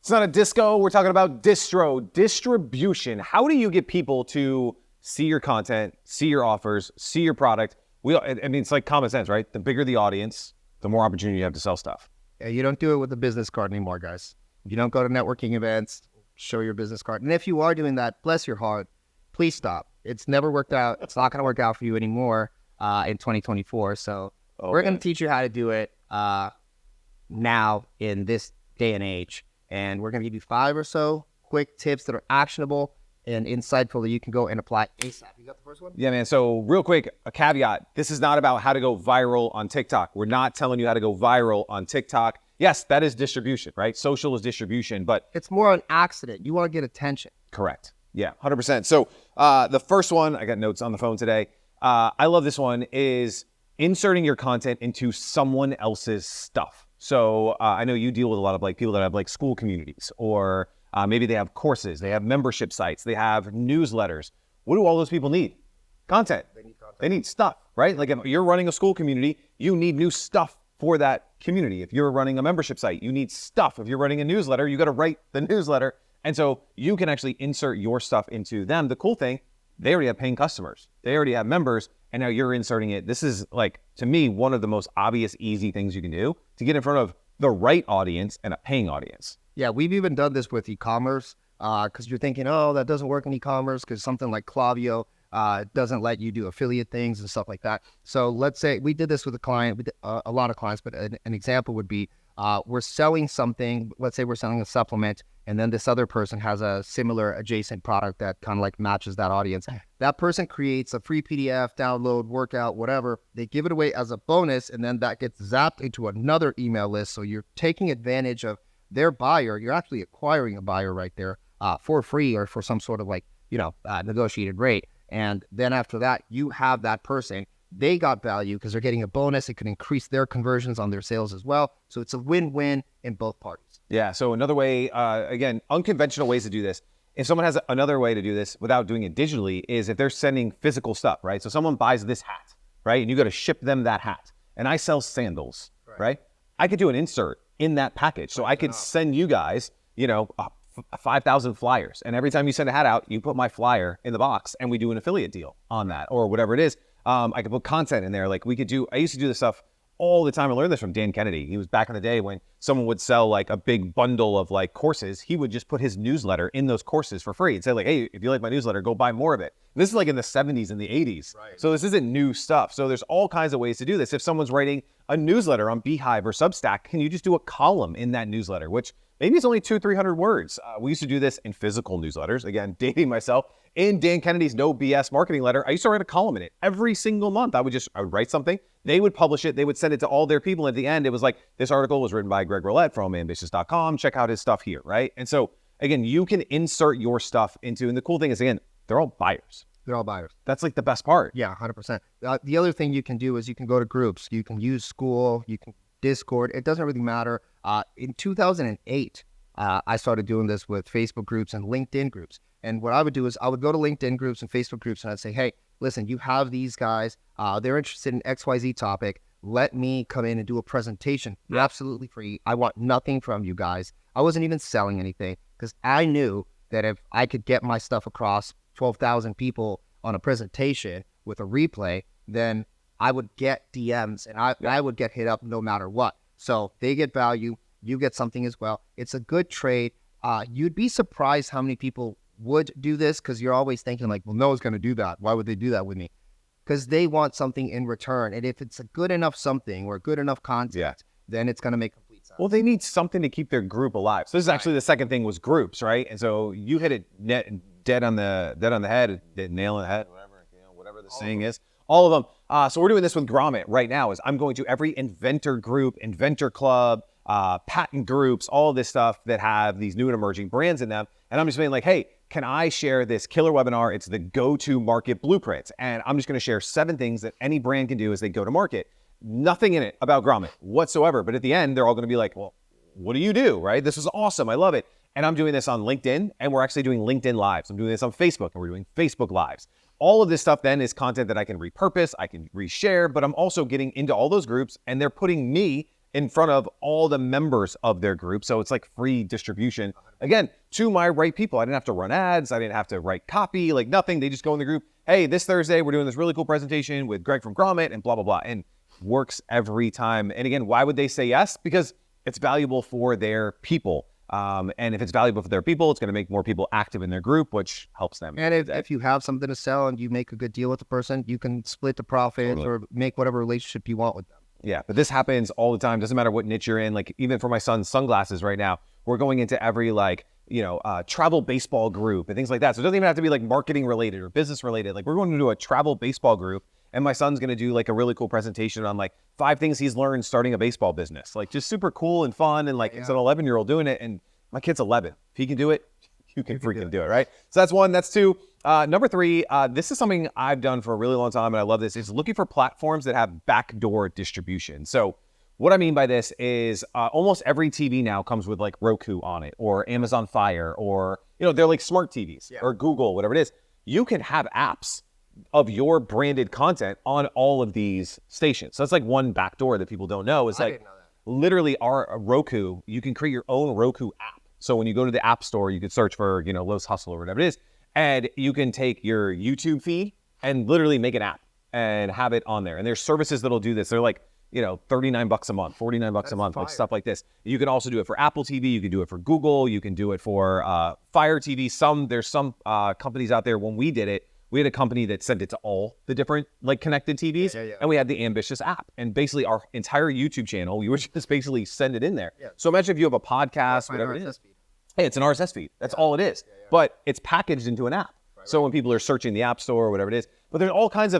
It's not a disco. We're talking about distro, distribution. How do you get people to see your content, see your offers, see your product? I mean, it's like common sense, right? The bigger the audience, the more opportunity you have to sell stuff. Yeah, you don't do it with a business card anymore, guys. You don't go to networking events, show your business card. And if you are doing that, bless your heart, please stop. It's never worked out. It's not going to work out for you anymore in 2024. So we're going to teach you how to do it now in this day and age. And we're going to give you 5 or so quick tips that are actionable and insightful that you can go and apply ASAP. You got the first one? Yeah, man. So real quick, a caveat. This is not about how to go viral on TikTok. We're not telling you how to go viral on TikTok. Yes, that is distribution, right? Social is distribution, but it's more an accident. You want to get attention. Correct. Yeah, 100%. So the first one, I got notes on the phone today. I love this one, is inserting your content into someone else's stuff. So I know you deal with a lot of like people that have like school communities, or maybe they have courses, they have membership sites, they have newsletters. What do all those people need? Content. They need stuff, right? Like if you're running a school community, you need new stuff for that community. If you're running a membership site, you need stuff. If you're running a newsletter, you got to write the newsletter. And so you can actually insert your stuff into them. The cool thing, they already have paying customers. They already have members, and now you're inserting it. This is like, to me, one of the most obvious, easy things you can do to get in front of the right audience and a paying audience. Yeah, we've even done this with e-commerce because you're thinking, oh, that doesn't work in e-commerce because something like Klaviyo doesn't let you do affiliate things and stuff like that. So let's say we did this with a client, a lot of clients, but an example would be we're selling something. Let's say we're selling a supplement, and then this other person has a similar adjacent product that kind of like matches that audience. That person creates a free PDF, download, workout, whatever. They give it away as a bonus, and then that gets zapped into another email list. So you're taking advantage of their buyer. You're actually acquiring a buyer right there for free or for some sort of like, negotiated rate. And then after that, you have that person. They got value because they're getting a bonus. It could increase their conversions on their sales as well. So it's a win-win in both parties. Yeah. So another way, again, unconventional ways to do this. If someone has another way to do this without doing it digitally is if they're sending physical stuff, right? So someone buys this hat, right? And you got to ship them that hat. And I sell sandals, right? I could do an insert in that package. So I could send you guys, 5,000 flyers. And every time you send a hat out, you put my flyer in the box and we do an affiliate deal on that or whatever it is. I could put content in there. Like I used to do this stuff all the time. I learned this from Dan Kennedy. He was back in the day when someone would sell like a big bundle of like courses. He would just put his newsletter in those courses for free and say like, hey, if you like my newsletter, go buy more of it. And this is like in the 70s and the 80s. Right. So this isn't new stuff. So there's all kinds of ways to do this. If someone's writing a newsletter on Beehive or Substack, can you just do a column in that newsletter, which maybe it's only 200-300 words. We used to do this in physical newsletters. Again, dating myself. In Dan Kennedy's No BS marketing letter, I used to write a column in it every single month. I would write something. They would publish it. They would send it to all their people. At the end, it was like, this article was written by Greg Rollett from ambitious.com. Check out his stuff here, right? And so, again, you can insert your stuff into, and the cool thing is, again, they're all buyers. They're all buyers. That's like the best part. Yeah, 100%. The other thing you can do is you can go to groups. You can use School. You can Discord. It doesn't really matter. In 2008, I started doing this with Facebook groups and LinkedIn groups. And what I would do is I would go to LinkedIn groups and Facebook groups and I'd say, hey, listen, you have these guys. They're interested in XYZ topic. Let me come in and do a presentation. You're absolutely free. I want nothing from you guys. I wasn't even selling anything because I knew that if I could get my stuff across 12,000 people on a presentation with a replay, then I would get DMs and I would get hit up no matter what. So they get value. You get something as well. It's a good trade. You'd be surprised how many people would do this because you're always thinking like, well, no one's going to do that. Why would they do that with me? Because they want something in return. And if it's a good enough something or good enough content, then it's going to make complete sense. Well, they need something to keep their group alive. So this is actually the second thing was groups, right? And so you hit it dead on the head, nail on the head, whatever the saying is. All of them. So we're doing this with Grommet right now is I'm going to every inventor group, inventor club, patent groups, all of this stuff that have these new and emerging brands in them. And I'm just being like, hey, can I share this killer webinar? It's the go-to market blueprint. And I'm just going to share 7 things that any brand can do as they go to market. Nothing in it about Grommet whatsoever. But at the end, they're all going to be like, well, what do you do, right? This is awesome. I love it. And I'm doing this on LinkedIn, and we're actually doing LinkedIn Lives. I'm doing this on Facebook, and we're doing Facebook Lives. All of this stuff then is content that I can repurpose, I can reshare, but I'm also getting into all those groups, and they're putting me in front of all the members of their group. So it's like free distribution. Again, to my right people. I didn't have to run ads. I didn't have to write copy, like nothing. They just go in the group. Hey, this Thursday, we're doing this really cool presentation with Greg from Grommet and blah, blah, blah. And works every time. And again, why would they say yes? Because it's valuable for their people. And if it's valuable for their people, it's going to make more people active in their group, which helps them. And if you have something to sell and you make a good deal with the person, you can split the profits or make whatever relationship you want with them. Yeah, but this happens all the time. Doesn't matter what niche you're in. Like even for my son's sunglasses right now, we're going into every travel baseball group and things like that. So it doesn't even have to be like marketing related or business related. Like we're going to do a travel baseball group and my son's going to do like a really cool presentation on like 5 things he's learned starting a baseball business. Like just super cool and fun. And like it's an 11-year-old doing it. And my kid's 11. If he can do it, you can freaking do it, right? So that's 1. That's 2. Number 3, this is something I've done for a really long time and I love this, is looking for platforms that have backdoor distribution. So what I mean by this is almost every TV now comes with like Roku on it or Amazon Fire or, they're like smart TVs or Google, whatever it is. You can have apps of your branded content on all of these stations. So that's like one backdoor that people don't know is like literally our Roku, you can create your own Roku app. So when you go to the app store, you could search for, Los Hustle or whatever it is. And you can take your YouTube feed and literally make an app and have it on there. And there's services that'll do this. They're like, $39 a month, $49 a month, like stuff like this. You can also do it for Apple TV. You can do it for Google. You can do it for Fire TV. There's some companies out there. When we did it, we had a company that sent it to all the different like connected TVs. And we had the Ambitious app. And basically our entire YouTube channel, we would just basically send it in there. So imagine if you have a podcast, whatever it is. Hey, it's an RSS feed. That's all it is. But it's packaged into an app. So when people are searching the app store or whatever it is, but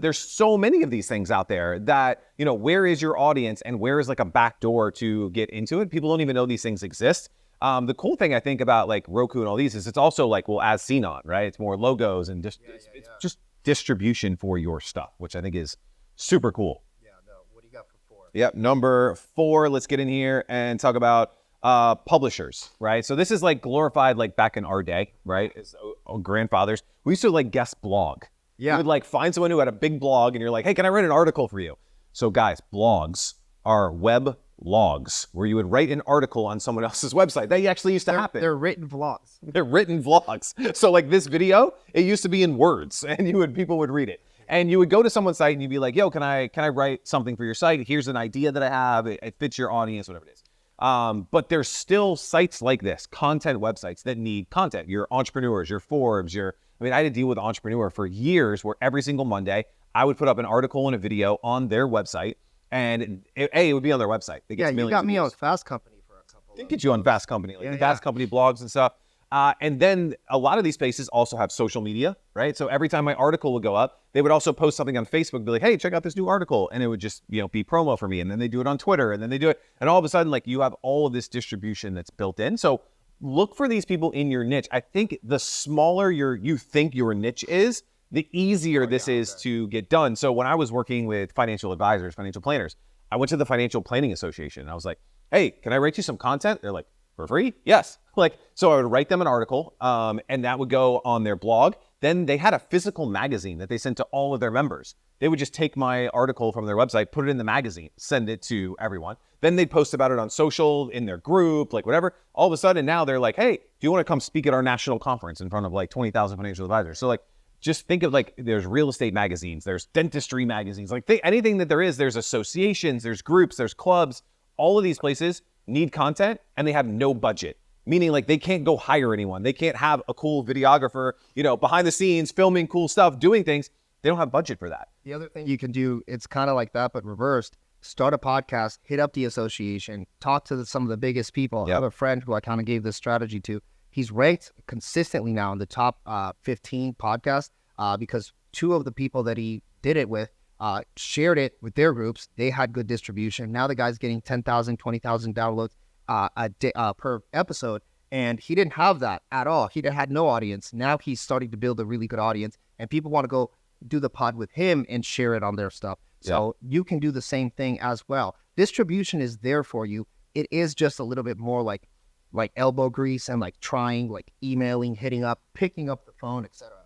there's so many of these things out there that, where is your audience and where is like a back door to get into it? People don't even know these things exist. The cool thing I think about like Roku and all these is it's also like, well, as seen on, right? It's more logos and it's just distribution for your stuff, which I think is super cool. Yeah, no. What do you got for 4? Yep. Number 4, let's get in here and talk about publishers, right? So this is like glorified, like back in our day, right? As grandfathers, we used to like guest blog. You would like find someone who had a big blog and you're like, hey, can I write an article for you? So guys, blogs are web logs where you would write an article on someone else's website. That actually used to happen. They're written vlogs. They're written vlogs. So like this video, it used to be in words and people would read it. And you would go to someone's site and you'd be like, yo, can I write something for your site? Here's an idea that I have. It fits your audience, whatever it is. But there's still sites like this, content websites that need content. Your entrepreneurs, your Forbes, I had to deal with Entrepreneur for years where every single Monday I would put up an article and a video on their website and it would be on their website. You got me on Fast Company for a couple. Did get you on Fast Company, Fast Company blogs and stuff. And then a lot of these spaces also have social media, right? So every time my article would go up, they would also post something on Facebook, be like, hey, check out this new article. And it would just, be promo for me. And then they do it on Twitter and then they do it. And all of a sudden, like you have all of this distribution that's built in. So look for these people in your niche. I think the smaller you think your niche is, the easier this is to get done. So when I was working with financial advisors, financial planners, I went to the Financial Planning Association and I was like, hey, can I write you some content? They're like, for free? Yes. So I would write them an article and that would go on their blog. Then they had a physical magazine that they sent to all of their members. They would just take my article from their website, put it in the magazine, send it to everyone. Then they'd post about it on social, in their group, like whatever. All of a sudden now they're like, hey, do you want to come speak at our national conference in front of like 20,000 financial advisors? So like, just think of like, there's real estate magazines, there's dentistry magazines, like anything that there is, there's associations, there's groups, there's clubs. All of these places need content and they have no budget. Meaning like they can't go hire anyone. They can't have a cool videographer, behind the scenes, filming cool stuff, doing things. They don't have budget for that. The other thing you can do, it's kind of like that, but reversed. Start a podcast, hit up the association, talk to some of the biggest people. I have a friend who I kind of gave this strategy to. He's ranked consistently now in the top 15 podcasts because 2 of the people that he did it with shared it with their groups. They had good distribution. Now the guy's getting 10,000, 20,000 downloads per episode. And he didn't have that at all. He had no audience. Now he's starting to build a really good audience and people want to go do the pod with him and share it on their stuff. So you can do the same thing as well. Distribution is there for you. It is just a little bit more like elbow grease and like trying, like emailing, hitting up, picking up the phone, etc.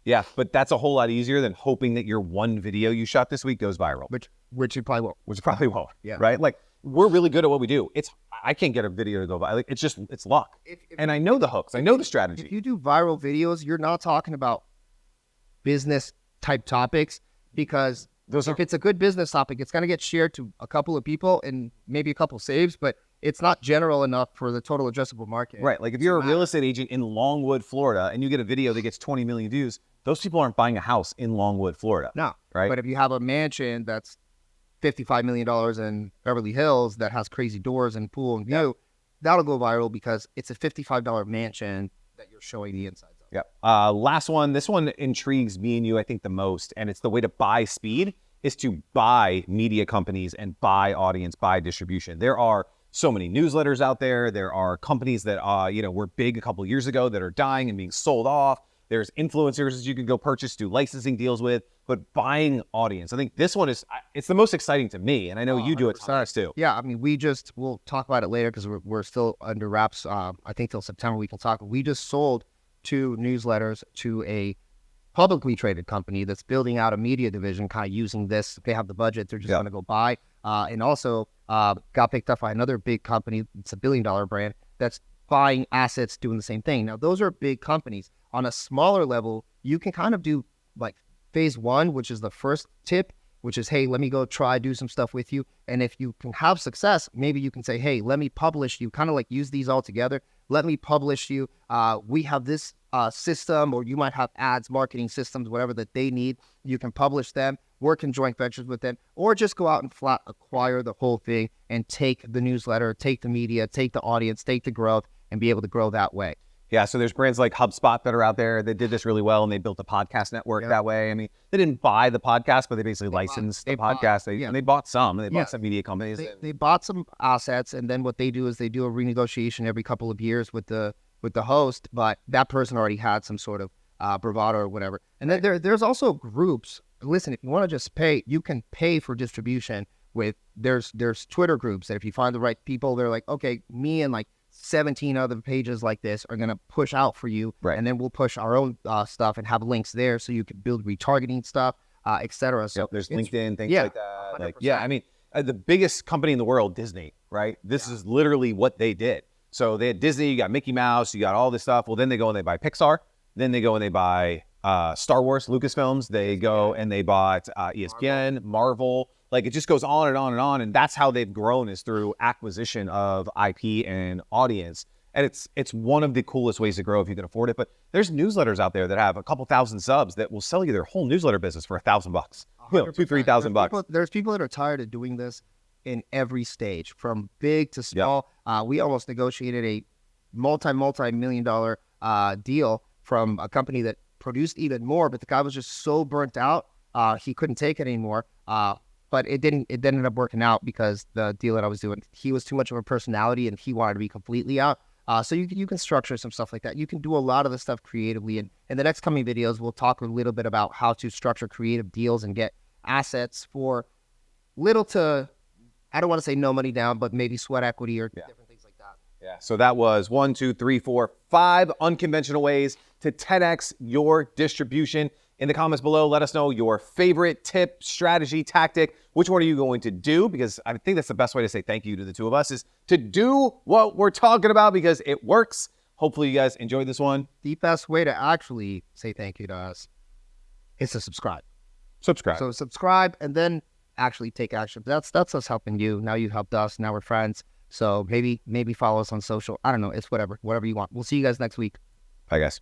Yeah, but that's a whole lot easier than hoping that your one video you shot this week goes viral. Which it probably won't. Which probably won't. Yeah. Right? Like we're really good at what we do. I can't get a video to go viral. Like, it's luck. And I know the hooks. I know the If strategy. you do viral videos, you're not talking about business type topics, because if it's a good business topic, it's going to get shared to a couple of people and maybe a couple saves, but it's not general enough for the total addressable market. Right. Like if you're a real estate agent in Longwood, Florida, and you get a video that gets 20 million views, those people aren't buying a house in Longwood, Florida. No. Right. But if you have a mansion that's $55 million in Beverly Hills that has crazy doors and pool and view, that'll go viral because it's a $55 mansion that you're showing the insides of. Yep. Last one. This one intrigues me and you, I think, the most. And it's the way to buy speed is to buy media companies and buy audience, buy distribution. There are so many newsletters out there. There are companies that, were big a couple years ago that are dying and being sold off. There's influencers that you can go purchase, do licensing deals with, but buying audience. I think this one it's the most exciting to me. And I know you do it too. Yeah. I mean, we'll talk about it later because we're still under wraps. I think till September we can talk. We just sold 2 newsletters to a publicly traded company that's building out a media division, kind of using this. If they have the budget, they're just going to go buy. And also got picked up by another big company. It's a $1 billion brand that's buying assets doing the same thing. Now, those are big companies. On a smaller level, you can kind of do like phase 1, which is the first tip, which is, hey, let me go do some stuff with you. And if you can have success, maybe you can say, hey, let me publish you, kind of like use these all together. Let me publish you. We have this system, or you might have ads, marketing systems, whatever that they need. You can publish them, work in joint ventures with them, or just go out and flat acquire the whole thing and take the newsletter, take the media, take the audience, take the growth, and be able to grow that way. Yeah, so there's brands like HubSpot that are out there that did this really well, and they built a podcast network that way. I mean, they didn't buy the podcast, but they basically licensed the podcast. And they bought some, and they bought some media companies. They bought some assets, and then what they do is they do a renegotiation every couple of years with the host, but that person already had some sort of bravado or whatever. And then there's also groups. Listen, if you want to just pay, you can pay for distribution with, there's Twitter groups that if you find the right people, they're like, okay, me and like 17 other pages like this are going to push out for you. Right. And then we'll push our own stuff and have links there so you can build retargeting stuff, et cetera. So there's LinkedIn, things like that. 100%. I mean, the biggest company in the world, Disney, right? This is literally what they did. So they had Disney, you got Mickey Mouse, you got all this stuff. Well, then they go and they buy Pixar. Then they go and they buy Star Wars, Lucasfilms. They go and they bought ESPN, Marvel. Like it just goes on and on and on. And that's how they've grown, is through acquisition of IP and audience. And it's one of the coolest ways to grow if you can afford it. But there's newsletters out there that have a couple thousand subs that will sell you their whole newsletter business for $1,000, $2,000-$3,000. There's people that are tired of doing this in every stage, from big to small. We almost negotiated a multi-million dollar deal from a company that produced even more, but the guy was just so burnt out, he couldn't take it anymore. But it ended up working out because the deal that I was doing, he was too much of a personality and he wanted to be completely out. So you can structure some stuff like that. You can do a lot of the stuff creatively. And in the next coming videos, we'll talk a little bit about how to structure creative deals and get assets for little to, I don't want to say no money down, but maybe sweat equity or different things like that. Yeah. So that was 1, 2, 3, 4, 5 unconventional ways to 10x your distribution. In the comments below, let us know your favorite tip, strategy, tactic. Which one are you going to do? Because I think that's the best way to say thank you to the two of us, is to do what we're talking about, because it works. Hopefully you guys enjoyed this one. The best way to actually say thank you to us is to subscribe. Subscribe. So subscribe and then actually take action. That's us helping you. Now you helped us. Now we're friends. So maybe follow us on social. I don't know. It's whatever you want. We'll see you guys next week. Bye, guys.